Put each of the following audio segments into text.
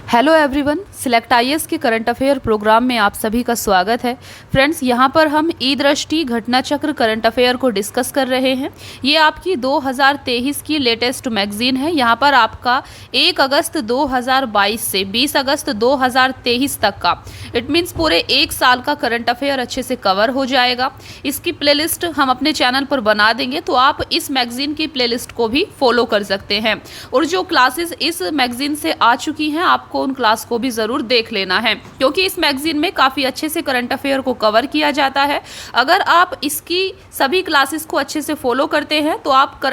Hello everyone, select IAS के current affair programme में आप सभी का स्वागत है। फ्रेंड्स, यहाँ पर हम ई दृष्टि घटना चक्र करंट अफेयर को डिस्कस कर रहे हैं। ये आपकी 2023 की लेटेस्ट मैगजीन है। यहाँ पर आपका 1 अगस्त 2022 से 20 अगस्त 2023 तक का इट मीन्स पूरे 1 साल का करंट अफेयर अच्छे से कवर हो जाएगा। इसकी प्लेलिस्ट हम अपने चैनल पर बना देंगे, तो आप इस मैगजीन की प्लेलिस्ट को भी फॉलो कर सकते हैं। और जो क्लासेस इस मैगजीन से आ चुकी हैं, आपको उन क्लास को भी जरूर देख लेना है, क्योंकि इस मैगजीन में काफी अच्छे से करंट अफेयर को कवर किया जाता है। अगर आप इसकी सभी क्लासेस को अच्छे से फॉलो करते हैं तो आपका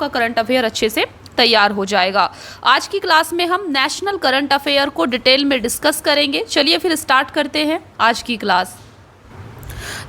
करंट अफेयर अच्छे से तैयार हो जाएगा। आज की क्लास में हम नेशनल करंट अफेयर को डिटेल में डिस्कस करेंगे। चलिए फिर स्टार्ट करते हैं आज की क्लास।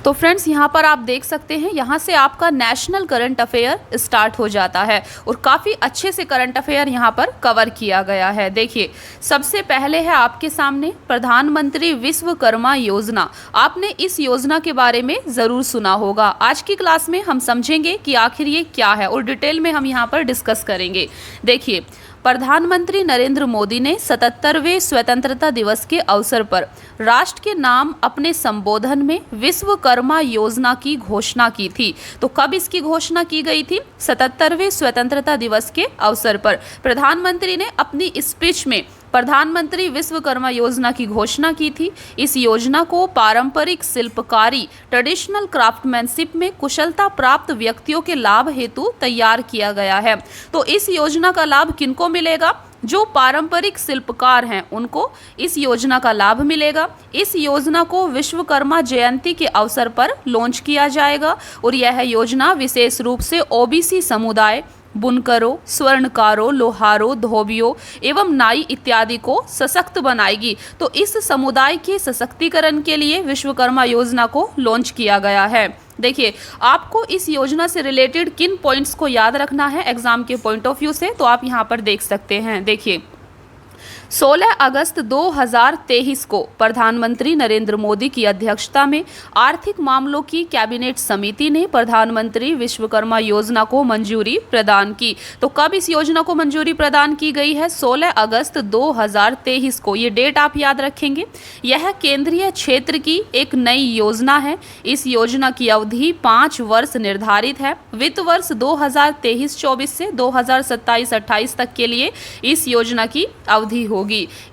तो फ्रेंड्स, यहाँ पर आप देख सकते हैं, यहाँ से आपका नेशनल करंट अफेयर स्टार्ट हो जाता है और काफ़ी अच्छे से करंट अफेयर यहाँ पर कवर किया गया है। देखिए, सबसे पहले है आपके सामने प्रधानमंत्री विश्वकर्मा योजना। आपने इस योजना के बारे में ज़रूर सुना होगा। आज की क्लास में हम समझेंगे कि आखिर ये क्या है और डिटेल में हम यहाँ पर डिस्कस करेंगे। देखिए, प्रधानमंत्री नरेंद्र मोदी ने 77वें स्वतंत्रता दिवस के अवसर पर राष्ट्र के नाम अपने संबोधन में विश्वकर्मा योजना की घोषणा की थी। तो कब इसकी घोषणा की गई थी? 77वें स्वतंत्रता दिवस के अवसर पर प्रधानमंत्री ने अपनी स्पीच में प्रधानमंत्री विश्वकर्मा योजना की घोषणा की थी। इस योजना को पारंपरिक शिल्पकारी ट्रेडिशनल क्राफ्टमैनशिप में कुशलता प्राप्त व्यक्तियों के लाभ हेतु तैयार किया गया है। तो इस योजना का लाभ किनको मिलेगा? जो पारंपरिक शिल्पकार हैं उनको इस योजना का लाभ मिलेगा। इस योजना को विश्वकर्मा जयंती के अवसर पर लॉन्च किया जाएगा और यह योजना विशेष रूप से ओबीसी समुदाय, बुनकरों, स्वर्णकारों, लोहारों, धोबियों एवं नाई इत्यादि को सशक्त बनाएगी। तो इस समुदाय के सशक्तिकरण के लिए विश्वकर्मा योजना को लॉन्च किया गया है। देखिए, आपको इस योजना से रिलेटेड किन पॉइंट्स को याद रखना है एग्जाम के पॉइंट ऑफ व्यू से, तो आप यहाँ पर देख सकते हैं। देखिए, 16 अगस्त 2023 को प्रधानमंत्री नरेंद्र मोदी की अध्यक्षता में आर्थिक मामलों की कैबिनेट समिति ने प्रधानमंत्री विश्वकर्मा योजना को मंजूरी प्रदान की। तो कब इस योजना को मंजूरी प्रदान की गई है? 16 अगस्त 2023 को। ये डेट आप याद रखेंगे। यह केंद्रीय क्षेत्र की एक नई योजना है। इस योजना की अवधि 5 वर्ष निर्धारित है। वित्त वर्ष 2023-24 से 2027-28 तक के लिए इस योजना की अवधि होगी।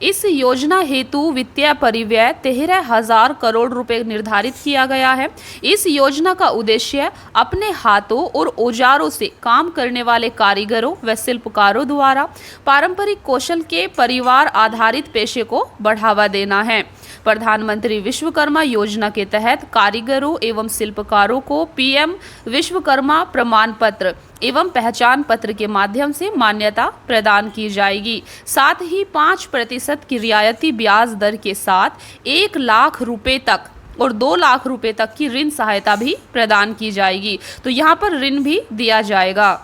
इस योजना हेतु वित्तीय परिव्यय 13,000 करोड़ रुपए निर्धारित किया गया है। इस योजना का उद्देश्य अपने हाथों और औजारों से काम करने वाले कारीगरों व शिल्पकारों द्वारा पारंपरिक कौशल के परिवार आधारित पेशे को बढ़ावा देना है। प्रधानमंत्री विश्वकर्मा योजना के तहत कारीगरों एवं शिल्पकारों को पीएम विश्वकर्मा प्रमाण पत्र एवं पहचान पत्र के माध्यम से मान्यता प्रदान की जाएगी। साथ ही 5% की रियायती ब्याज दर के साथ 1 लाख रुपए तक और 2 लाख रुपए तक की ऋण सहायता भी प्रदान की जाएगी। तो यहाँ पर ऋण भी दिया जाएगा।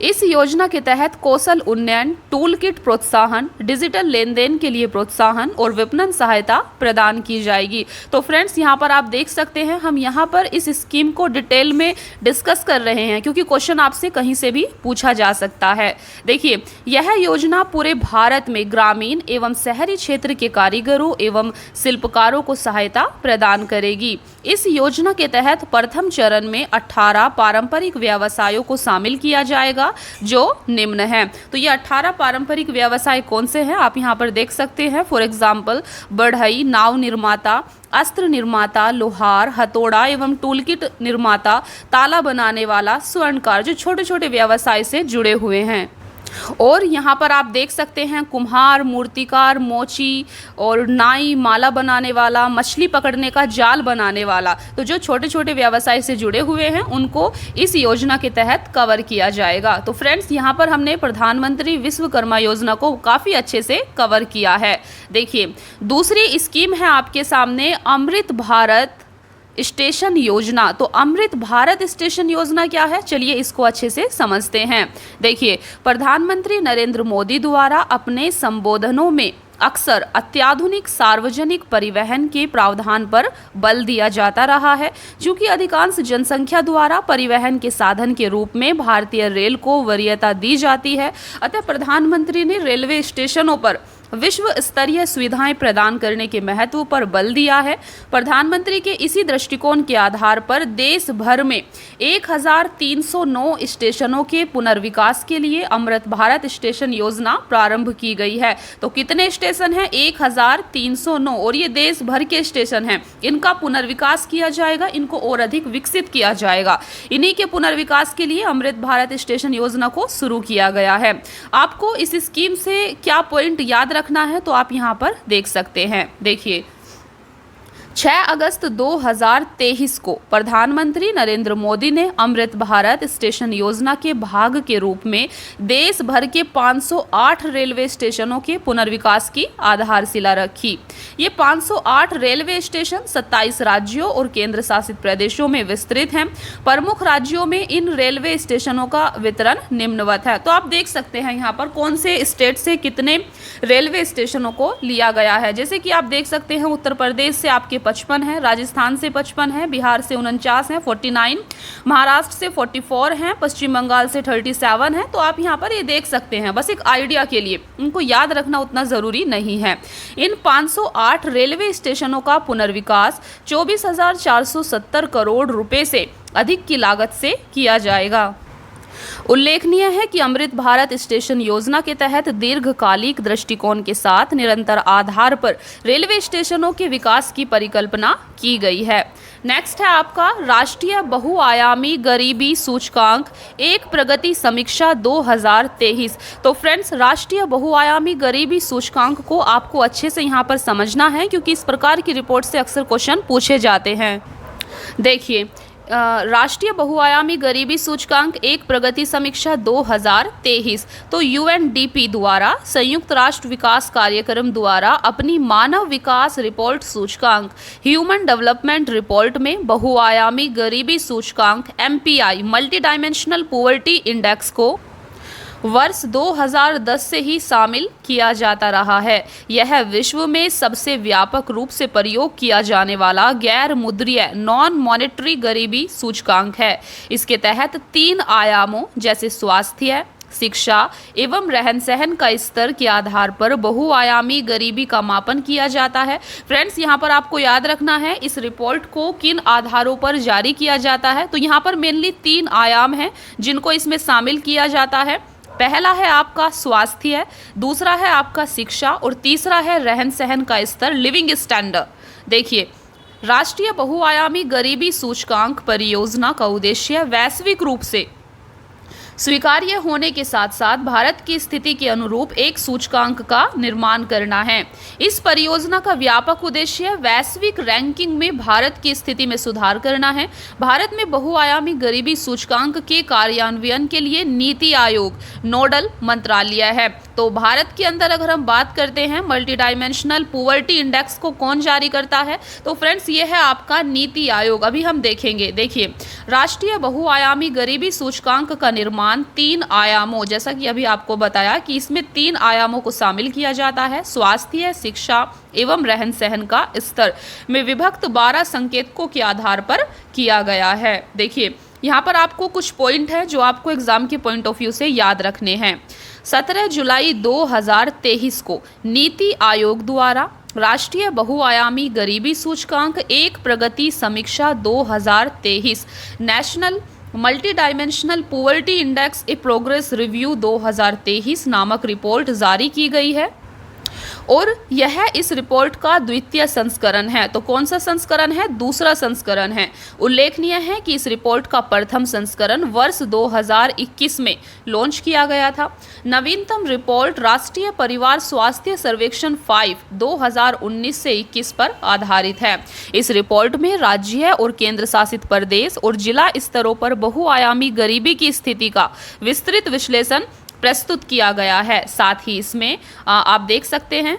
इस योजना के तहत कौशल उन्नयन, टूल किट प्रोत्साहन, डिजिटल लेन देन के लिए प्रोत्साहन और विपणन सहायता प्रदान की जाएगी। तो फ्रेंड्स, यहाँ पर आप देख सकते हैं, हम यहाँ पर इस स्कीम को डिटेल में डिस्कस कर रहे हैं, क्योंकि क्वेश्चन आपसे कहीं से भी पूछा जा सकता है। देखिए, यह योजना पूरे भारत में ग्रामीण एवं शहरी क्षेत्र के कारीगरों एवं शिल्पकारों को सहायता प्रदान करेगी। इस योजना के तहत प्रथम चरण में 18 पारंपरिक व्यवसायों को शामिल किया जाएगा, जो निम्न है। तो ये 18 पारंपरिक व्यवसाय कौन से हैं आप यहाँ पर देख सकते हैं। फॉर एग्जाम्पल, बढ़ई, नाव निर्माता, अस्त्र निर्माता, लोहार, हथौड़ा एवं टूलकिट निर्माता, ताला बनाने वाला, स्वर्णकार, जो छोटे छोटे व्यवसाय से जुड़े हुए हैं। और यहाँ पर आप देख सकते हैं कुम्हार, मूर्तिकार, मोची और नाई, माला बनाने वाला, मछली पकड़ने का जाल बनाने वाला। तो जो छोटे छोटे व्यवसाय से जुड़े हुए हैं उनको इस योजना के तहत कवर किया जाएगा। तो फ्रेंड्स, यहाँ पर हमने प्रधानमंत्री विश्वकर्मा योजना को काफ़ी अच्छे से कवर किया है। देखिए, दूसरी स्कीम है आपके सामने अमृत भारत स्टेशन योजना। तो अमृत भारत स्टेशन योजना क्या है? चलिए इसको अच्छे से समझते हैं। देखिए, प्रधानमंत्री नरेंद्र मोदी द्वारा अपने संबोधनों में अक्सर अत्याधुनिक सार्वजनिक परिवहन के प्रावधान पर बल दिया जाता रहा है। चूंकि अधिकांश जनसंख्या द्वारा परिवहन के साधन के रूप में भारतीय रेल को वरीयता दी जाती है, अतः प्रधानमंत्री ने रेलवे स्टेशनों पर विश्व स्तरीय सुविधाएं प्रदान करने के महत्व पर बल दिया है। प्रधानमंत्री के इसी दृष्टिकोण के आधार पर देश भर में 1309 स्टेशनों के पुनर्विकास के लिए अमृत भारत स्टेशन योजना प्रारंभ की गई है। तो कितने स्टेशन हैं? 1309, और ये देश भर के स्टेशन हैं। इनका पुनर्विकास किया जाएगा, इनको और अधिक विकसित किया जाएगा। इन्हीं के पुनर्विकास के लिए अमृत भारत स्टेशन योजना को शुरू किया गया है। आपको इस स्कीम से क्या पॉइंट याद रखना है तो आप यहाँ पर देख सकते हैं। देखिए, 6 अगस्त 2023 को प्रधानमंत्री नरेंद्र मोदी ने अमृत भारत स्टेशन योजना के भाग के रूप में देश भर के 508 रेलवे स्टेशनों के पुनर्विकास की आधारशिला रखी। ये 508 रेलवे स्टेशन 27 राज्यों और केंद्र शासित प्रदेशों में विस्तृत हैं। प्रमुख राज्यों में इन रेलवे स्टेशनों का वितरण निम्नवत है। तो आप देख सकते हैं यहाँ पर कौन से स्टेट से कितने रेलवे स्टेशनों को लिया गया है। जैसे कि आप देख सकते हैं, उत्तर प्रदेश से आपके 55 है, राजस्थान से 55 है, बिहार से 49 है, 49, महाराष्ट्र से 44 हैं, पश्चिम बंगाल से 37 है। तो आप यहाँ पर ये देख सकते हैं, बस एक आइडिया के लिए, इनको याद रखना उतना ज़रूरी नहीं है। इन 508 रेलवे स्टेशनों का पुनर्विकास 24,470 करोड़ रुपए से अधिक की लागत से किया जाएगा। उल्लेखनीय है कि अमृत भारत स्टेशन योजना के तहत दीर्घकालिक दृष्टिकोण के साथ निरंतर आधार पर रेलवे स्टेशनों के विकास की परिकल्पना की गई है। नेक्स्ट है आपका राष्ट्रीय बहुआयामी गरीबी सूचकांक एक प्रगति समीक्षा 2023। तो फ्रेंड्स, राष्ट्रीय बहुआयामी गरीबी सूचकांक को आपको अच्छे से यहाँ पर समझना है, क्योंकि इस प्रकार की रिपोर्ट से अक्सर क्वेश्चन पूछे जाते हैं। देखिए, राष्ट्रीय बहुआयामी गरीबी सूचकांक एक प्रगति समीक्षा 2023 तो यूएनडीपी द्वारा संयुक्त राष्ट्र विकास कार्यक्रम द्वारा अपनी मानव विकास रिपोर्ट सूचकांक ह्यूमन डेवलपमेंट रिपोर्ट में बहुआयामी गरीबी सूचकांक MPI multi dimensional poverty index को वर्ष 2010 से ही शामिल किया जाता रहा है। यह विश्व में सबसे व्यापक रूप से प्रयोग किया जाने वाला गैर मुद्रीय नॉन मॉनेटरी गरीबी सूचकांक है। इसके तहत 3 आयामों जैसे स्वास्थ्य, शिक्षा एवं रहन सहन का स्तर के आधार पर बहुआयामी गरीबी का मापन किया जाता है। फ्रेंड्स, यहाँ पर आपको याद रखना है इस रिपोर्ट को किन आधारों पर जारी किया जाता है। तो यहाँ पर मेनली 3 आयाम हैं जिनको इसमें शामिल किया जाता है। पहला है आपका स्वास्थ्य, दूसरा है आपका शिक्षा और तीसरा है रहन सहन का स्तर, लिविंग स्टैंडर्ड। देखिए, राष्ट्रीय बहुआयामी गरीबी सूचकांक परियोजना का उद्देश्य वैश्विक रूप से स्वीकार्य होने के साथ साथ भारत की स्थिति के अनुरूप एक सूचकांक का निर्माण करना है। इस परियोजना का व्यापक उद्देश्य वैश्विक रैंकिंग में भारत की स्थिति में सुधार करना है। भारत में बहुआयामी गरीबी सूचकांक के कार्यान्वयन के लिए नीति आयोग नोडल मंत्रालय है। तो भारत के अंदर अगर हम बात करते हैं मल्टी डायमेंशनल पॉवर्टी इंडेक्स को कौन जारी करता है, तो फ्रेंड्स ये है आपका नीति आयोग। अभी हम देखेंगे। देखिए, राष्ट्रीय बहुआयामी गरीबी सूचकांक का निर्माण 3 आयामों, जैसा कि अभी आपको बताया कि इसमें 3 आयामों को शामिल किया जाता है, स्वास्थ्य, शिक्षा एवं रहन सहन का स्तर में विभक्त 12 संकेतकों के आधार पर किया गया है। देखिए, यहाँ पर आपको कुछ पॉइंट है जो आपको एग्जाम के पॉइंट ऑफ व्यू से याद रखने हैं। 17 जुलाई 2023 को नीति आयोग द्वारा राष्ट्रीय बहुआयामी गरीबी सूचकांक एक प्रगति समीक्षा 2023 national multi dimensional poverty index A progress review 2023 नामक रिपोर्ट जारी की गई है और यह इस रिपोर्ट का द्वितीय संस्करण है। तो कौन सा संस्करण है? दूसरा संस्करण है। उल्लेखनीय है कि इस रिपोर्ट का प्रथम संस्करण वर्ष 2021 में लॉन्च किया गया था। नवीनतम रिपोर्ट राष्ट्रीय परिवार स्वास्थ्य सर्वेक्षण 5 2019 से 21 पर आधारित है। इस रिपोर्ट में राज्य और केंद्र शासित प्रदेश और जिला स्तरों पर बहुआयामी गरीबी की स्थिति का विस्तृत विश्लेषण प्रस्तुत किया गया है। साथ ही इसमें आप देख सकते हैं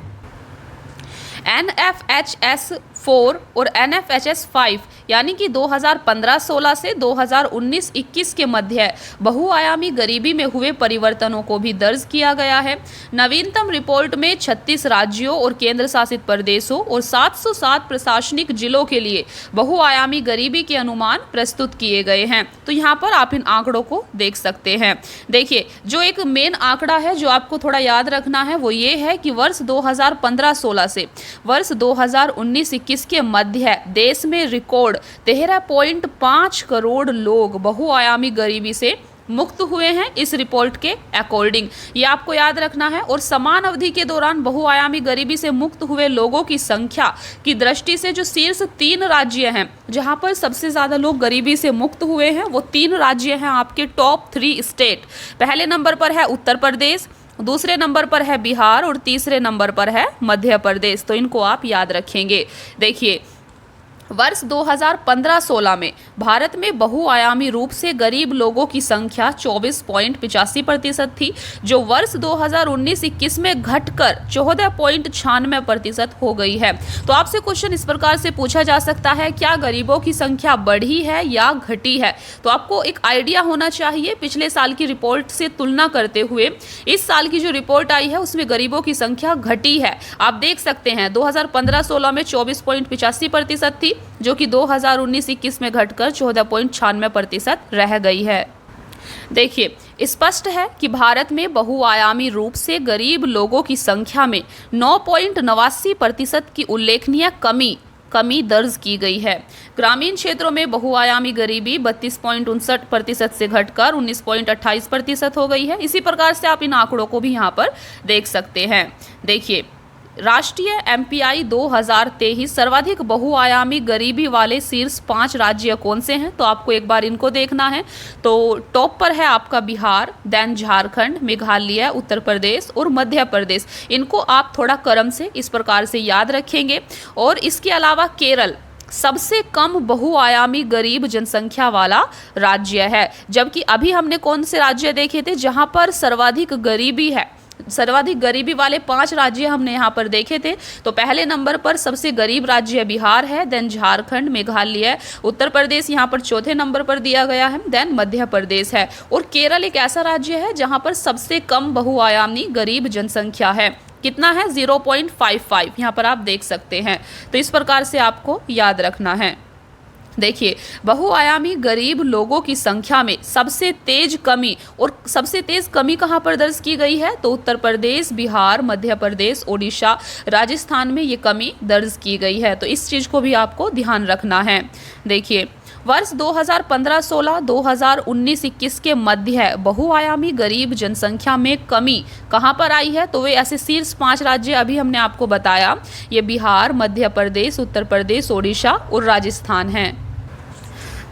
NFHS 4 और NFHS 5 यानी कि 2015-16 से 2019-21 के मध्य बहुआयामी गरीबी में हुए परिवर्तनों को भी दर्ज किया गया है। नवीनतम रिपोर्ट में 36 राज्यों और केंद्र शासित प्रदेशों और 707 प्रशासनिक जिलों के लिए बहुआयामी गरीबी के अनुमान प्रस्तुत किए गए हैं। तो यहाँ पर आप इन आंकड़ों को देख सकते हैं। देखिए, जो एक मेन आंकड़ा है जो आपको थोड़ा याद रखना है वो ये है कि वर्ष 2015-16 से वर्ष 2019-21 के मध्य देश में रिकॉर्ड 13.5 करोड़ लोग बहुआयामी गरीबी से मुक्त हुए हैं इस रिपोर्ट के अकॉर्डिंग। ये आपको याद रखना है। और समान अवधि के दौरान बहुआयामी गरीबी से मुक्त हुए लोगों की संख्या की दृष्टि से जो शीर्ष 3 राज्य हैं जहां पर सबसे ज़्यादा लोग गरीबी से मुक्त हुए हैं वो 3 राज्य हैं आपके टॉप 3 स्टेट। पहले नंबर पर है उत्तर प्रदेश, दूसरे नंबर पर है बिहार और तीसरे नंबर पर है मध्य प्रदेश। तो इनको आप याद रखेंगे। देखिए, वर्ष 2015-16 में भारत में बहुआयामी रूप से गरीब लोगों की संख्या 24.85% थी, जो वर्ष 2019-21 में घटकर 14.96% हो गई है। तो आपसे क्वेश्चन इस प्रकार से पूछा जा सकता है, क्या गरीबों की संख्या बढ़ी है या घटी है? तो आपको एक आइडिया होना चाहिए। पिछले साल की रिपोर्ट से तुलना करते हुए इस साल की जो रिपोर्ट आई है उसमें गरीबों की संख्या घटी है। आप देख सकते हैं 2015-16 में 24.85% थी, जो कि 2019-21 में घटकर 14.96% रह गई है। देखिए, स्पष्ट है कि भारत में बहुआयामी रूप से गरीब लोगों की संख्या में 9.89% की उल्लेखनीय कमी दर्ज की गई है। ग्रामीण क्षेत्रों में बहुआयामी गरीबी 32.59% से घटकर 19.28% हो गई है। इसी प्रकार से आप इन आंकड़ों को भी यहाँ पर देख सकते हैं। देखिए, राष्ट्रीय MPI 2023 सर्वाधिक बहुआयामी गरीबी वाले शीर्ष 5 राज्य कौन से हैं? तो आपको एक बार इनको देखना है। तो टॉप पर है आपका बिहार, देन झारखंड, मेघालय, उत्तर प्रदेश और मध्य प्रदेश। इनको आप थोड़ा क्रम से इस प्रकार से याद रखेंगे। और इसके अलावा केरल सबसे कम बहुआयामी गरीब जनसंख्या वाला राज्य है, जबकि अभी हमने कौन से राज्य देखे थे जहां पर सर्वाधिक गरीबी है। सर्वाधिक गरीबी वाले 5 राज्य हमने यहाँ पर देखे थे। तो पहले नंबर पर सबसे गरीब राज्य बिहार है, देन झारखंड, मेघालय, उत्तर प्रदेश यहाँ पर चौथे नंबर पर दिया गया है, देन मध्य प्रदेश है। और केरल एक ऐसा राज्य है जहाँ पर सबसे कम बहुआयामी गरीब जनसंख्या है। कितना है? 0.55। यहाँ पर आप देख सकते हैं। तो इस प्रकार से आपको याद रखना है। देखिए, बहुआयामी गरीब लोगों की संख्या में सबसे तेज कमी कहाँ पर दर्ज की गई है? तो उत्तर प्रदेश, बिहार, मध्य प्रदेश, ओडिशा, राजस्थान में ये कमी दर्ज की गई है। तो इस चीज़ को भी आपको ध्यान रखना है। देखिए, वर्ष 2015-16, 2019-21 के मध्य बहुआयामी गरीब जनसंख्या में कमी कहाँ पर आई है? तो वे ऐसे शीर्ष 5 राज्य अभी हमने आपको बताया, ये बिहार, मध्य प्रदेश, उत्तर प्रदेश, ओडिशा और राजस्थान हैं।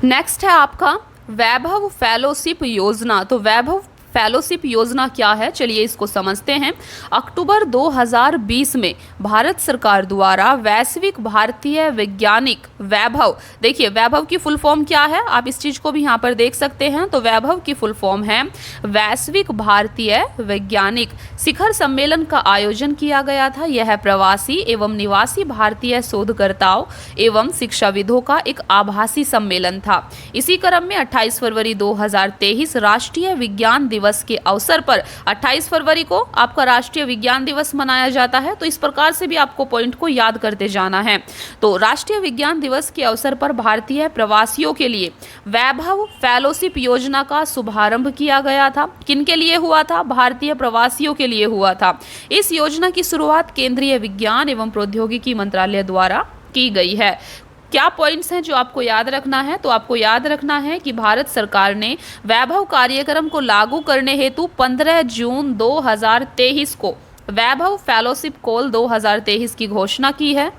नेक्स्ट है आपका वैभव फेलोशिप योजना। तो वैभव फेलोशिप योजना क्या है, चलिए इसको समझते हैं। अक्टूबर 2020 में भारत सरकार द्वारा वैश्विक भारतीय वैज्ञानिक वैभव, देखिए वैभव की फुल फॉर्म क्या है, आप इस चीज को भी यहाँ पर देख सकते हैं। तो वैभव की फुल फॉर्म है वैश्विक भारतीय वैज्ञानिक शिखर सम्मेलन का आयोजन किया गया था। यह प्रवासी एवं निवासी भारतीय शोधकर्ताओं एवं शिक्षाविदों का एक आभासी सम्मेलन था। इसी क्रम में 28 फरवरी 2023 राष्ट्रीय विज्ञान दिवस के अवसर पर 28 फरवरी को आपका राष्ट्रीय विज्ञान दिवस मनाया जाता है। तो इस प्रकार से भी आपको पॉइंट को याद करते जाना है। तो राष्ट्रीय विज्ञान दिवस के अवसर पर भारतीय प्रवासियों के लिए वैभव फेलोशिप योजना का शुभारंभ किया गया था। किनके लिए हुआ था? भारतीय प्रवासियों के लिए हुआ था। इस योजना की शुरुआत केंद्रीय विज्ञान एवं प्रौद्योगिकी मंत्रालय द्वारा की गई है। क्या पॉइंट्स हैं जो आपको याद रखना है? तो आपको याद रखना है कि भारत सरकार ने वैभव कार्यक्रम को लागू करने हेतु 15 जून 2023 को वैभव फेलोशिप कॉल 2023 की घोषणा की है।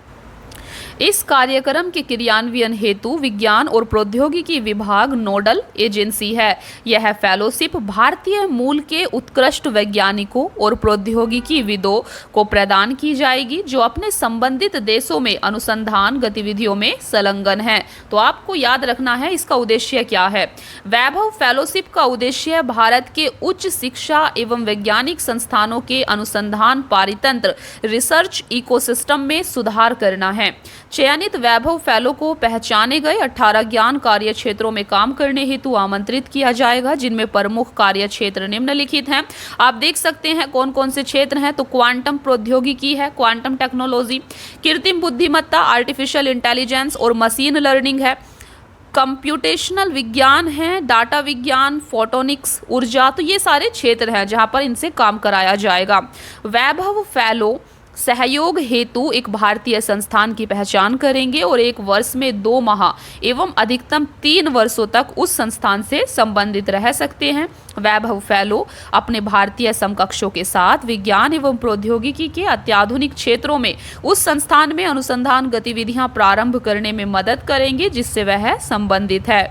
इस कार्यक्रम के क्रियान्वयन हेतु विज्ञान और प्रौद्योगिकी विभाग नोडल एजेंसी है। यह फेलोशिप भारतीय मूल के उत्कृष्ट वैज्ञानिकों और प्रौद्योगिकीविदों को प्रदान की जाएगी जो अपने संबंधित देशों में अनुसंधान गतिविधियों में संलग्न हैं। तो आपको याद रखना है इसका उद्देश्य क्या है। वैभव फेलोशिप का उद्देश्य भारत के उच्च शिक्षा एवं वैज्ञानिक संस्थानों के अनुसंधान पारितंत्र रिसर्च इकोसिस्टम में सुधार करना है। चयनित वैभव फेलो को पहचाने गए 18 ज्ञान कार्य क्षेत्रों में काम करने हेतु आमंत्रित किया जाएगा, जिनमें प्रमुख कार्य क्षेत्र निम्नलिखित हैं। आप देख सकते हैं कौन कौन से क्षेत्र हैं। तो क्वांटम प्रौद्योगिकी है, क्वांटम टेक्नोलॉजी, कृत्रिम बुद्धिमत्ता, आर्टिफिशियल इंटेलिजेंस और मशीन लर्निंग है, कंप्यूटेशनल विज्ञान है, डाटा विज्ञान, फोटोनिक्स, ऊर्जा। तो ये सारे क्षेत्र हैं जहां पर इनसे काम कराया जाएगा। वैभव फेलो सहयोग हेतु एक भारतीय संस्थान की पहचान करेंगे और एक वर्ष में 2 माह एवं अधिकतम 3 वर्षों तक उस संस्थान से संबंधित रह सकते हैं। वैभव फेलो अपने भारतीय समकक्षों के साथ विज्ञान एवं प्रौद्योगिकी के अत्याधुनिक क्षेत्रों में उस संस्थान में अनुसंधान गतिविधियां प्रारंभ करने में मदद करेंगे जिससे वह संबंधित है।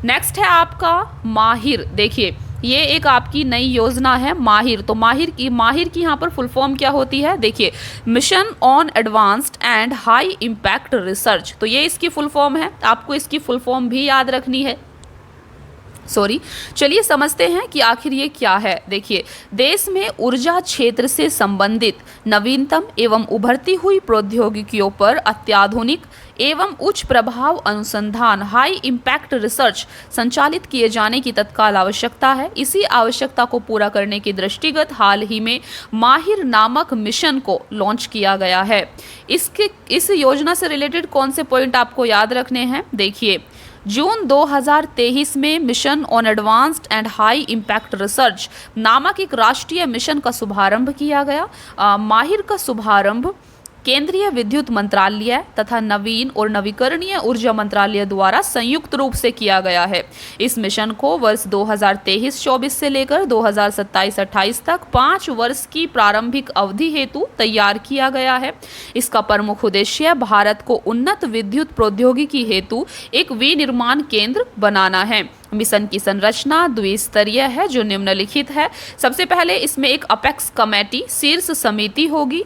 नेक्स्ट है आपका माहिर। देखिए ये एक आपकी नई योजना है माहिर। तो माहिर की यहाँ पर फुल फॉर्म क्या होती है? देखिए mission on advanced and high impact research. तो ये इसकी फुल फॉर्म है, आपको इसकी फुल फॉर्म भी याद रखनी है। चलिए समझते हैं कि आखिर ये क्या है। देखिए देश में ऊर्जा क्षेत्र से संबंधित नवीनतम एवं उभरती हुई प्रौद्योगिकियों पर अत्याधुनिक एवं उच्च प्रभाव अनुसंधान हाई इम्पैक्ट रिसर्च संचालित किए जाने की तत्काल आवश्यकता है। इसी आवश्यकता को पूरा करने के दृष्टिगत हाल ही में माहिर नामक मिशन को लॉन्च किया गया है। इस योजना से रिलेटेड कौन से पॉइंट आपको याद रखने हैं? देखिए जून 2023 में mission on advanced and high impact research नामक एक राष्ट्रीय मिशन का शुभारंभ किया गया। माहिर का शुभारंभ केंद्रीय विद्युत मंत्रालय तथा नवीन और नवीकरणीय ऊर्जा मंत्रालय द्वारा संयुक्त रूप से किया गया है। इस मिशन को वर्ष 2023-24 से लेकर 2027-28 तक 5 वर्ष की प्रारंभिक अवधि हेतु तैयार किया गया है। इसका प्रमुख उद्देश्य भारत को उन्नत विद्युत प्रौद्योगिकी हेतु एक विनिर्माण केंद्र बनाना है। मिशन की संरचना द्विस्तरीय है जो निम्नलिखित है। सबसे पहले इसमें एक अपेक्स कमेटी शीर्ष समिति होगी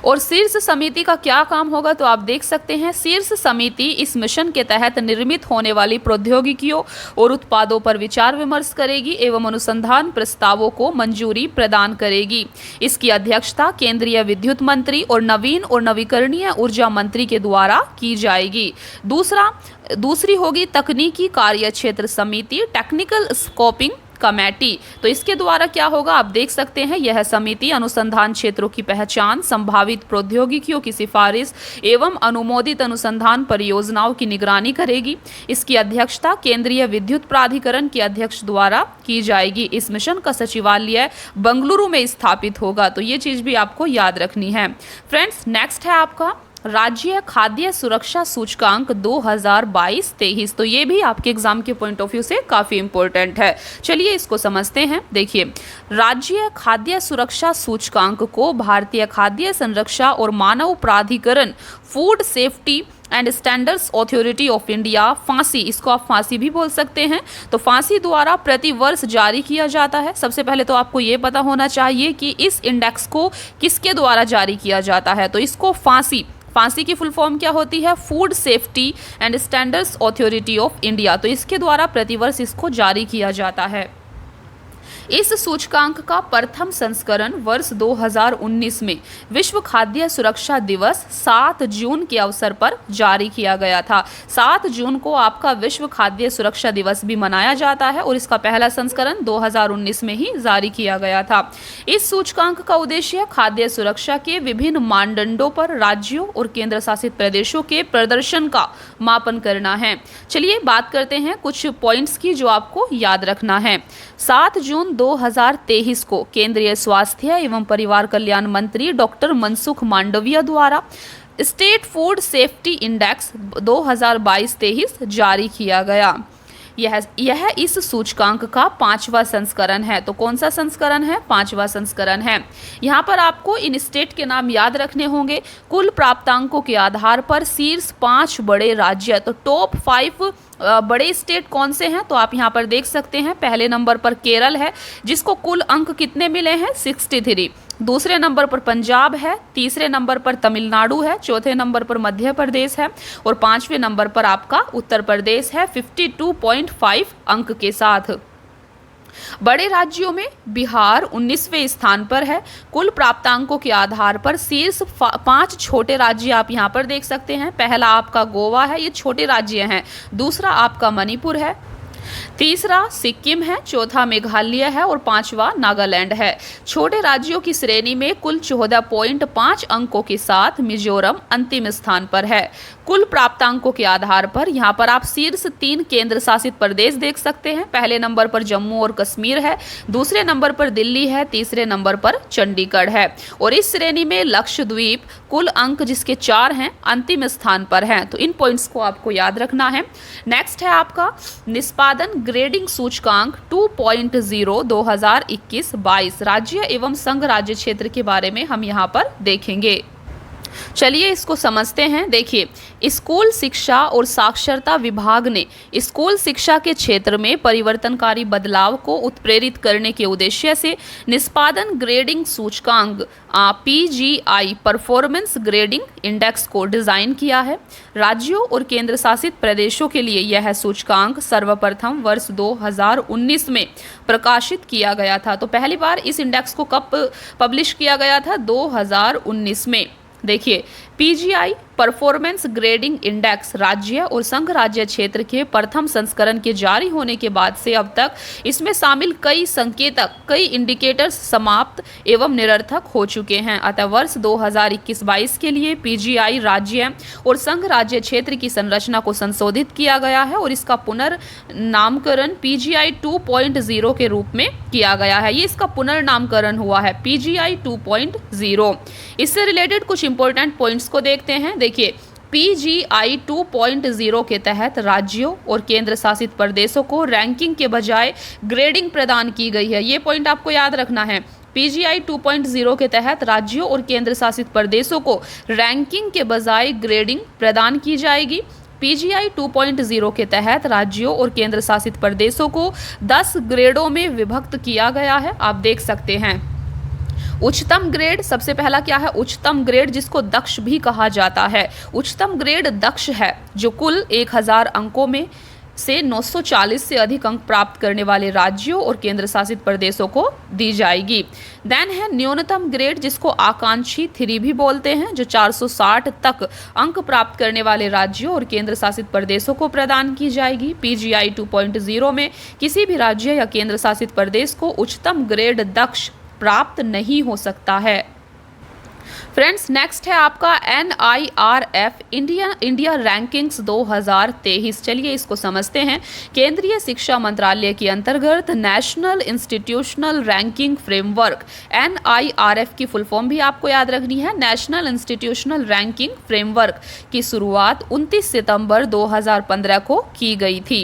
और शीर्ष समिति का क्या काम होगा? तो आप देख सकते हैं शीर्ष समिति इस मिशन के तहत निर्मित होने वाली प्रौद्योगिकियों और उत्पादों पर विचार विमर्श करेगी एवं अनुसंधान प्रस्तावों को मंजूरी प्रदान करेगी। इसकी अध्यक्षता केंद्रीय विद्युत मंत्री और नवीन और नवीकरणीय ऊर्जा मंत्री के द्वारा की जाएगी। दूसरी होगी तकनीकी कार्य क्षेत्र समिति टेक्निकल स्कोपिंग कमेटी। तो इसके द्वारा क्या होगा? आप देख सकते हैं यह समिति अनुसंधान क्षेत्रों की पहचान, संभावित प्रौद्योगिकियों की सिफारिश एवं अनुमोदित अनुसंधान परियोजनाओं की निगरानी करेगी। इसकी अध्यक्षता केंद्रीय विद्युत प्राधिकरण के अध्यक्ष द्वारा की जाएगी। इस मिशन का सचिवालय बेंगलुरु में स्थापित होगा। तो ये चीज भी आपको याद रखनी है। फ्रेंड्स नेक्स्ट है आपका राज्य खाद्य सुरक्षा सूचकांक 2022-23। तो ये भी आपके एग्जाम के पॉइंट ऑफ व्यू से काफ़ी इंपॉर्टेंट है। चलिए इसको समझते हैं। देखिए राज्य खाद्य सुरक्षा सूचकांक को भारतीय खाद्य संरक्षा और मानव प्राधिकरण food safety and standards authority of India फांसी, इसको आप फांसी भी बोल सकते हैं, तो फांसी द्वारा प्रति वर्ष जारी किया जाता है। सबसे पहले तो आपको ये पता होना चाहिए कि इस इंडेक्स को किसके द्वारा जारी किया जाता है। तो इसको फांसी की फुल फॉर्म क्या होती है? Food safety and standards authority of India. तो इसके द्वारा प्रतिवर्ष इसको जारी किया जाता है। इस सूचकांक का प्रथम संस्करण वर्ष 2019 में विश्व खाद्य सुरक्षा दिवस 7 जून के अवसर पर जारी किया गया था। 7 जून को आपका विश्व खाद्य सुरक्षा दिवस भी मनाया जाता है और इसका पहला संस्करण 2019 में ही जारी किया गया था। इस सूचकांक का उद्देश्य खाद्य सुरक्षा के विभिन्न मानदंडों पर राज्यों और केंद्र शासित प्रदेशों के प्रदर्शन का मापन करना है। चलिए बात करते हैं कुछ पॉइंट्स की जो आपको याद रखना है। 7 जून 2023 को केंद्रीय स्वास्थ्य एवं परिवार कल्याण मंत्री डॉक्टर मनसुख मांडविया द्वारा स्टेट फूड सेफ्टी इंडेक्स 2022-23 जारी किया गया। यह इस सूचकांक का 5वां संस्करण है। तो कौन सा संस्करण है? 5वां संस्करण है। यहाँ पर आपको इन स्टेट के नाम याद रखने होंगे। कुल प्राप्तांकों के आधार पर शीर्ष 5 बड़े राज्य, तो टॉप 5 बड़े स्टेट कौन से हैं? तो आप यहाँ पर देख सकते हैं पहले नंबर पर केरल है जिसको कुल अंक कितने मिले हैं? 63। दूसरे नंबर पर पंजाब है, तीसरे नंबर पर तमिलनाडु है, चौथे नंबर पर मध्य प्रदेश है और 5वें नंबर पर आपका उत्तर प्रदेश है 52.5 अंक के साथ। बड़े राज्यों में बिहार 19वें स्थान पर है। कुल प्राप्तांकों के आधार पर शीर्ष 5 छोटे राज्य आप यहाँ पर देख सकते हैं। पहला आपका गोवा है, ये छोटे राज्य हैं। दूसरा आपका मणिपुर है, तीसरा सिक्किम है, चौथा मेघालय है और पांचवा नागालैंड है। छोटे राज्यों की श्रेणी में कुल 14.5 अंकों के साथ मिजोरम अंतिम स्थान पर है। कुल प्राप्तांकों के आधार पर यहाँ पर आप शीर्ष 3 केंद्र शासित प्रदेश देख सकते हैं। पहले नंबर पर जम्मू और कश्मीर है, दूसरे नंबर पर दिल्ली है, तीसरे नंबर पर चंडीगढ़ है और इस श्रेणी में लक्षद्वीप कुल अंक जिसके 4 हैं अंतिम स्थान पर हैं। तो इन पॉइंट्स को आपको याद रखना है। नेक्स्ट है आपका निष्पादन ग्रेडिंग सूचकांक 2.0 2021-22 राज्य एवं संघ राज्य क्षेत्र के बारे में हम यहाँ पर देखेंगे। चलिए इसको समझते हैं। देखिए, स्कूल शिक्षा और साक्षरता विभाग ने स्कूल शिक्षा के क्षेत्र में परिवर्तनकारी बदलाव को उत्प्रेरित करने के उद्देश्य से निष्पादन ग्रेडिंग सूचकांक PGI परफॉर्मेंस ग्रेडिंग इंडेक्स को डिजाइन किया है। राज्यों और केंद्र शासित प्रदेशों के लिए यह सूचकांक सर्वप्रथम वर्ष 2019 में प्रकाशित किया गया था। तो पहली बार इस इंडेक्स को कब पब्लिश किया गया था? 2019 में। देखिए, PGI परफॉर्मेंस ग्रेडिंग इंडेक्स राज्य और संघ राज्य क्षेत्र के प्रथम संस्करण के जारी होने के बाद से अब तक इसमें शामिल कई संकेतक, कई इंडिकेटर्स समाप्त एवं निरर्थक हो चुके हैं। अतः वर्ष 2021-22 के लिए PGI राज्य और संघ राज्य क्षेत्र की संरचना को संशोधित किया गया है और इसका पुनर्नामकरण PGI 2.0 के रूप में किया गया है। ये इसका पुनर्नामकरण हुआ है PGI 2.0। इससे रिलेटेड कुछ इंपॉर्टेंट पॉइंट्स को देखते हैं। देखिए, PGI 2.0 के तहत राज्यों और केंद्र शासित प्रदेशों को रैंकिंग के बजाय ग्रेडिंग प्रदान की गई है। ये पॉइंट आपको याद रखना है। PGI 2.0 के तहत राज्यों और केंद्र शासित प्रदेशों को रैंकिंग के बजाय ग्रेडिंग प्रदान की जाएगी। PGI 2.0 के तहत राज्यों और केंद्र शासित प्रदेशों को 10 ग्रेडों में विभक्त किया गया है। आप देख सकते हैं। उच्चतम ग्रेड, सबसे पहला क्या है? उच्चतम ग्रेड, जिसको दक्ष भी कहा जाता है। उच्चतम ग्रेड दक्ष है, जो कुल 1000 अंकों में से 940 से अधिक अंक प्राप्त करने वाले राज्यों और केंद्र शासित प्रदेशों को दी जाएगी। देन है न्यूनतम ग्रेड, जिसको आकांक्षी 3 भी बोलते हैं, जो 460 तक अंक प्राप्त करने वाले राज्यों और केंद्र शासित प्रदेशों को प्रदान की जाएगी। PGI 2.0 में किसी भी राज्य या केंद्र शासित प्रदेश को उच्चतम ग्रेड दक्ष प्राप्त नहीं हो सकता है। फ्रेंड्स, नेक्स्ट है आपका NIRF इंडिया रैंकिंग्स 2023। चलिए इसको समझते हैं। केंद्रीय शिक्षा मंत्रालय के अंतर्गत national institutional ranking framework NIRF की फुल फॉर्म भी आपको याद रखनी है। नेशनल इंस्टीट्यूशनल रैंकिंग फ्रेमवर्क की शुरुआत 29 सितंबर 2015 को की गई थी।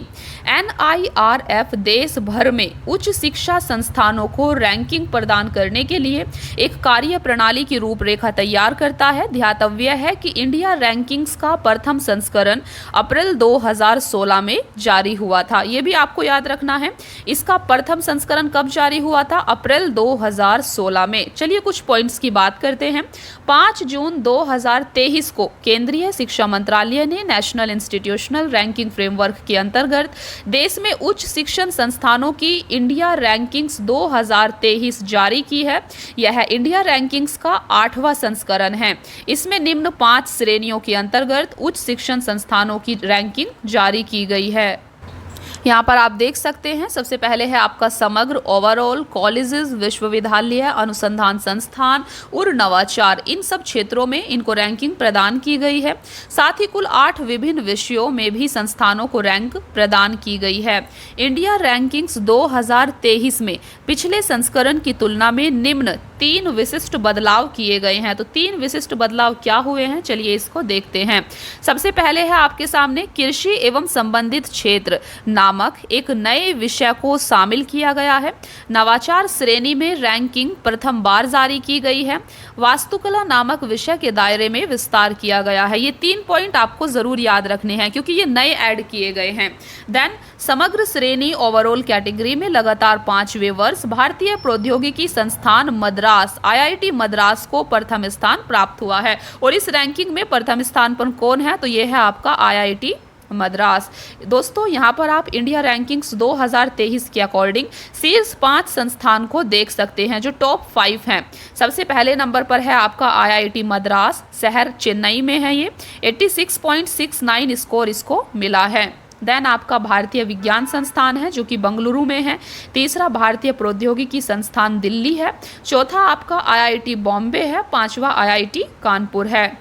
NIRF देश भर में उच्च शिक्षा संस्थानों को रैंकिंग प्रदान करने के लिए एक कार्य प्रणाली की रूपरेखा तैयार करता है। ध्यातव्य है कि इंडिया रैंकिंग्स का प्रथम संस्करण अप्रैल 2016 में जारी हुआ था। यह भी आपको याद रखना है। इसका प्रथम संस्करण कब जारी हुआ था? अप्रैल 2016 में। चलिए कुछ पॉइंट्स की बात करते हैं। 5 जून 2023 को केंद्रीय शिक्षा मंत्रालय ने नेशनल इंस्टीट्यूशनल रैंकिंग फ्रेमवर्क के अंतर्गत देश में उच्च शिक्षण संस्थानों की इंडिया रैंकिंग्स 2023 जारी की है। यह इंडिया रैंकिंग्स का 8वां संस्करण है। इसमें निम्न 5 श्रेणियों के अंतर्गत उच्च शिक्षण संस्थानों की रैंकिंग जारी की गई है। यहाँ पर आप देख सकते हैं। सबसे पहले है आपका समग्र, ओवरऑल, कॉलेजेस, विश्वविद्यालय, अनुसंधान संस्थान और नवाचार। इन सब क्षेत्रों में इनको रैंकिंग प्रदान की गई है। साथ ही कुल 8 विभिन्न विषयों में भी संस्थानों को रैंक प्रदान की गई है। इंडिया रैंकिंग्स 2023 में पिछले संस्करण की तुलना में निम्न 3 विशिष्ट बदलाव किए गए हैं। तो 3 विशिष्ट बदलाव क्या हुए हैं, चलिए इसको देखते हैं। सबसे पहले है आपके सामने कृषि एवं संबंधित क्षेत्र नामक एक नए विषय को शामिल किया गया है। नवाचार श्रेणी में रैंकिंग प्रथम बार जारी की गई है। वास्तुकला नामक विषय के दायरे में विस्तार किया गया है। ये 3 पॉइंट आपको जरूर याद रखने हैं क्योंकि ये नए ऐड किए गए हैं। देन समग्र श्रेणी ओवरऑल कैटेगरी में लगातार 5वें वर्ष भारतीय प्रौद्योगिकी संस्थान मद्रास IIT मद्रास को प्रथम स्थान प्राप्त हुआ है। और इस रैंकिंग में प्रथम स्थान पर कौन है? तो ये है आपका IIT मद्रास। दोस्तों यहाँ पर आप इंडिया रैंकिंग्स 2023 के अकॉर्डिंग शीर्ष 5 संस्थान को देख सकते हैं जो टॉप 5 हैं। सबसे पहले नंबर पर है आपका IIT मद्रास, शहर चेन्नई में है ये। 86.69 स्कोर इसको मिला है। देन आपका भारतीय विज्ञान संस्थान है जो कि बंगलुरु में है। तीसरा भारतीय प्रौद्योगिकी संस्थान दिल्ली है। चौथा आपका IIT बॉम्बे है। पांचवा IIT कानपुर है।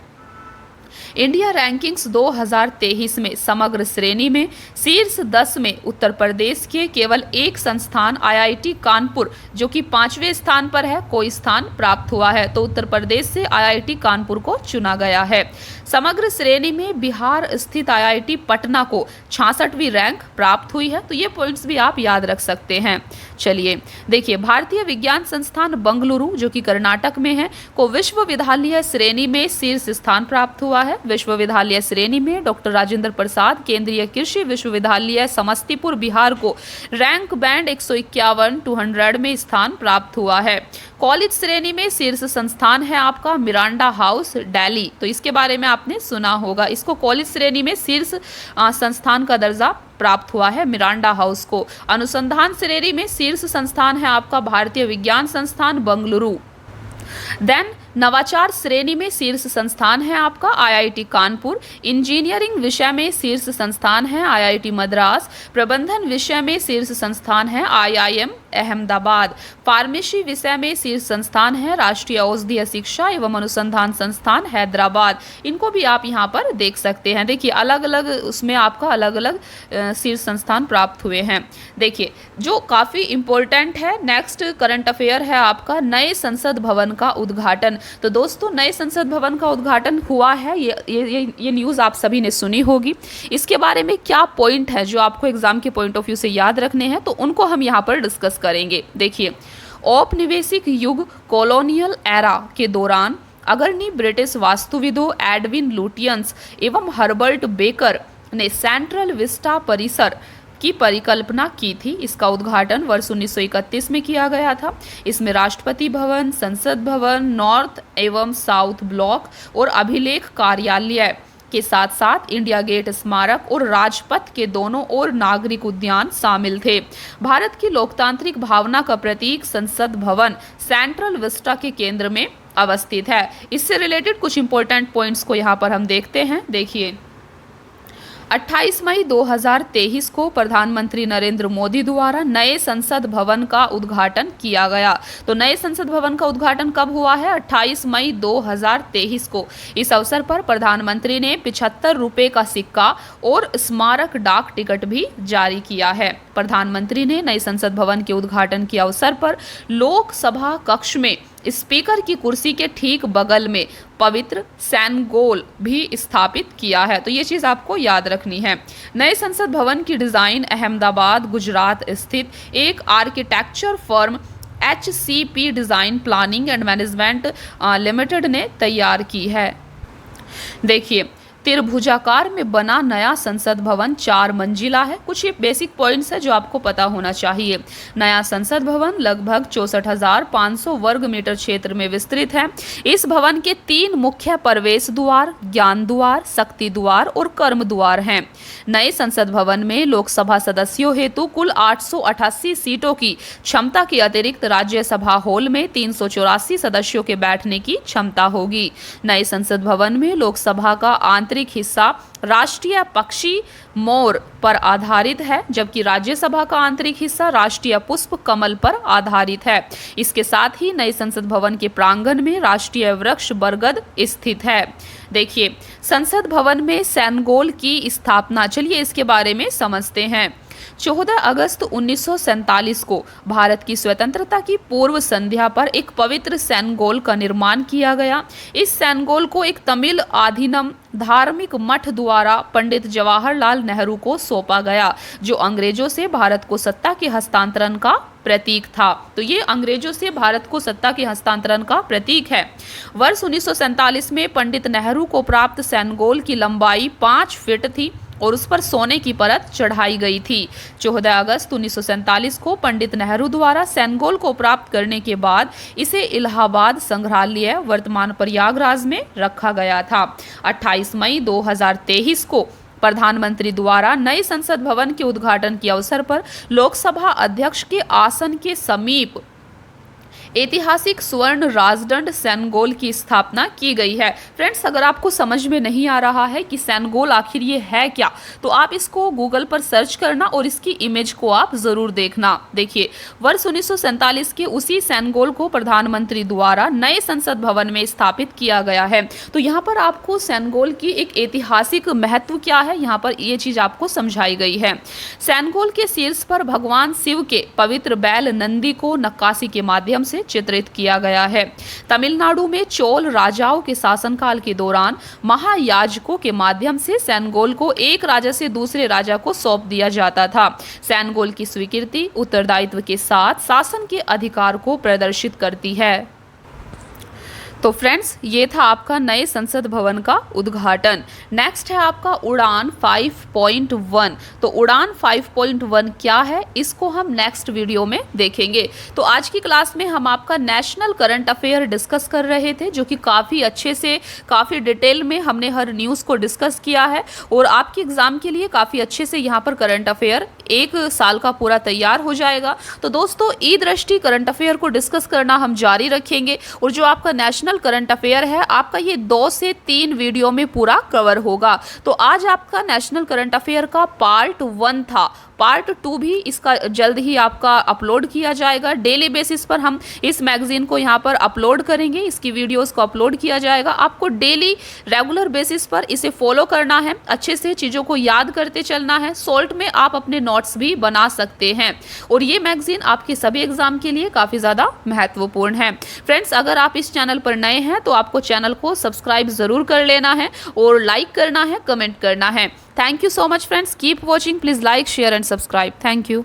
इंडिया रैंकिंग्स 2023 में समग्र श्रेणी में शीर्ष 10 में उत्तर प्रदेश के केवल एक संस्थान IIT कानपुर जो कि 5वें स्थान पर है को स्थान प्राप्त हुआ है। तो उत्तर प्रदेश से IIT कानपुर को चुना गया है। समग्र श्रेणी में बिहार स्थित IIT पटना को 66वीं रैंक प्राप्त हुई है। तो ये पॉइंट्स भी आप याद रख सकते हैं। चलिए देखिए, भारतीय विज्ञान संस्थान बंगलुरु जो कि कर्नाटक में है को विश्वविद्यालय श्रेणी में शीर्ष स्थान प्राप्त हुआ है। विश्वविद्यालय श्रेणी में डॉक्टर राजेंद्र प्रसाद केंद्रीय कृषि विश्वविद्यालय समस्तीपुर बिहार को रैंक बैंड 151 200 में स्थान प्राप्त हुआ है। कॉलेज श्रेणी में शीर्ष संस्थान है आपका मिरांडा हाउस दिल्ली। तो इसके बारे में आपने सुना होगा। इसको कॉलेज श्रेणी में शीर्ष संस्थान का दर्जा प्राप्त हुआ है मिरांडा हाउस को। अनुसंधान श्रेणी में शीर्ष संस्थान है आपका भारतीय विज्ञान संस्थान बंगलुरु। देन नवाचार श्रेणी में शीर्ष संस्थान है आपका IIT कानपुर। इंजीनियरिंग विषय में शीर्ष संस्थान है IIT मद्रास। प्रबंधन विषय में शीर्ष संस्थान है IIM अहमदाबाद। फार्मेसी विषय में शीर्ष संस्थान है राष्ट्रीय औषधीय शिक्षा एवं अनुसंधान संस्थान हैदराबाद। इनको भी आप यहाँ पर देख सकते हैं। देखिए अलग अलग उसमें आपका अलग अलग शीर्ष संस्थान प्राप्त हुए हैं। देखिए जो काफ़ी इम्पोर्टेंट है, नेक्स्ट करंट अफेयर है आपका नए संसद भवन का उद्घाटन। तो दोस्तों नए संसद भवन का उद्घाटन हुआ है। ये न्यूज़ आप सभी ने सुनी होगी। इसके बारे में क्या पॉइंट है जो आपको एग्जाम के पॉइंट ऑफ व्यू से याद रखने हैं, तो उनको हम यहाँ पर डिस्कस करेंगे। देखिए औपनिवेशिक युग कॉलोनियल एरा के दौरान अग्रणी ब्रिटिश वास्तुविदों एडविन लुटियंस एवं हर्बर्ट बेकर ने सेंट्रल विस्टा परिसर की परिकल्पना की थी। इसका उद्घाटन वर्ष 1931 में किया गया था। इसमें राष्ट्रपति भवन, संसद भवन, नॉर्थ एवं साउथ ब्लॉक और अभिलेख कार्यालय के साथ साथ इंडिया गेट स्मारक और राजपथ के दोनों ओर नागरिक उद्यान शामिल थे। भारत की लोकतांत्रिक भावना का प्रतीक संसद भवन सेंट्रल विस्टा के केंद्र में अवस्थित है। इससे रिलेटेड कुछ इंपॉर्टेंट पॉइंट्स को यहाँ पर हम देखते हैं। देखिए 28 मई 2023 को प्रधानमंत्री नरेंद्र मोदी द्वारा नए संसद भवन का उद्घाटन किया गया। तो नए संसद भवन का उद्घाटन कब हुआ है? 28 मई 2023 को। इस अवसर पर प्रधानमंत्री ने 75 रुपये का सिक्का और स्मारक डाक टिकट भी जारी किया है। प्रधानमंत्री ने नए संसद भवन के उद्घाटन के अवसर पर लोकसभा कक्ष में स्पीकर की कुर्सी के ठीक बगल में पवित्र सैनगोल भी स्थापित किया है। तो ये चीज़ आपको याद रखनी है। नए संसद भवन की डिज़ाइन अहमदाबाद गुजरात स्थित एक architecture firm HCP design planning and management limited ने तैयार की है। देखिए त्रिभुजाकार में बना नया संसद भवन 4 मंजिला है। कुछ ये बेसिक पॉइंट्स है जो आपको पता होना चाहिए। नया संसद भवन लगभग 64,500 वर्ग मीटर क्षेत्र में विस्तृत है। इस भवन के 3 मुख्य प्रवेश द्वार, ज्ञान द्वार, शक्ति द्वार और कर्म द्वार हैं। नए संसद भवन में लोकसभा सदस्यों हेतु कुल 888 सीटों की क्षमता के अतिरिक्त राज्यसभा हॉल में 384 सदस्यों के बैठने की क्षमता होगी। नए संसद भवन में लोकसभा का आंतरिक हिस्सा राष्ट्रीय पक्षी मोर पर आधारित है, जबकि राज्यसभा का आंतरिक हिस्सा राष्ट्रीय पुष्प कमल पर आधारित है। इसके साथ ही नए संसद भवन के प्रांगण में राष्ट्रीय वृक्ष बरगद स्थित है। देखिए संसद भवन में सैनगोल की स्थापना, चलिए इसके बारे में समझते हैं। 14 अगस्त 1947 को भारत की स्वतंत्रता की पूर्व संध्या पर एक पवित्र सैनगोल का निर्माण किया गया। इस सैनगोल को एक तमिल आधीनम धार्मिक मठ द्वारा पंडित जवाहरलाल नेहरू को सौंपा गया, जो अंग्रेजों से भारत को सत्ता के हस्तांतरण का प्रतीक था। तो ये अंग्रेजों से भारत को सत्ता के हस्तांतरण का प्रतीक है। वर्ष 1947 में पंडित नेहरू को प्राप्त सैनगोल की लंबाई 5 फीट थी और उस पर सोने की परत चढ़ाई गई थी। 14 अगस्त 1947 को पंडित नेहरू द्वारा सैनगोल को प्राप्त करने के बाद इसे इलाहाबाद संग्रहालय वर्तमान प्रयागराज में रखा गया था। 28 मई 2023 को प्रधानमंत्री द्वारा नए संसद भवन के उद्घाटन के अवसर पर लोकसभा अध्यक्ष के आसन के समीप ऐतिहासिक स्वर्ण राजदंड सेनगोल की स्थापना की गई है। फ्रेंड्स, अगर आपको समझ में नहीं आ रहा है कि सेनगोल आखिर ये है क्या, तो आप इसको गूगल पर सर्च करना और इसकी इमेज को आप जरूर देखना। देखिए, वर्ष 1947 के उसी सेनगोल को प्रधानमंत्री द्वारा नए संसद भवन में स्थापित किया गया है। तो यहाँ पर आपको सेनगोल की एक ऐतिहासिक महत्व क्या है, यहाँ पर ये चीज आपको समझाई गई है। सेनगोल के शीर्ष पर भगवान शिव के पवित्र बैल नंदी को नक्काशी के माध्यम से चित्रित किया गया है। तमिलनाडु में चोल राजाओं के शासनकाल के दौरान महायाजकों के माध्यम से सेनगोल को एक राजा से दूसरे राजा को सौंप दिया जाता था। सेनगोल की स्वीकृति उत्तरदायित्व के साथ शासन के अधिकार को प्रदर्शित करती है। तो फ्रेंड्स, ये था आपका नए संसद भवन का उद्घाटन। नेक्स्ट है आपका उड़ान 5.1। तो उड़ान 5.1 क्या है, इसको हम नेक्स्ट वीडियो में देखेंगे। तो आज की क्लास में हम आपका नेशनल करंट अफेयर डिस्कस कर रहे थे, जो कि काफ़ी अच्छे से काफ़ी डिटेल में हमने हर न्यूज़ को डिस्कस किया है और आपके एग्जाम के लिए काफ़ी अच्छे से यहाँ पर करंट अफेयर एक साल का पूरा तैयार हो जाएगा। तो दोस्तों, ई दृष्टि करंट अफेयर को डिस्कस करना हम जारी रखेंगे और जो आपका नेशनल करंट अफेयर है आपका ये 2 से 3 वीडियो में पूरा कवर होगा। तो आज आपका नेशनल करंट अफेयर का पार्ट 1 था। पार्ट 2 भी इसका जल्द ही आपका अपलोड किया जाएगा। डेली बेसिस पर हम इस मैगजीन को यहाँ पर अपलोड करेंगे, इसकी वीडियोस को अपलोड किया जाएगा। आपको डेली रेगुलर बेसिस पर इसे फॉलो करना है, अच्छे से चीज़ों को याद करते चलना है। सोल्ट में आप अपने नोट्स भी बना सकते हैं और ये मैगजीन आपके सभी एग्जाम के लिए काफ़ी ज़्यादा महत्वपूर्ण है। फ्रेंड्स, अगर आप इस चैनल पर नए हैं तो आपको चैनल को सब्सक्राइब ज़रूर कर लेना है और लाइक करना है, कमेंट करना है। Thank you so much friends. Keep watching. Please like, share and subscribe. Thank you.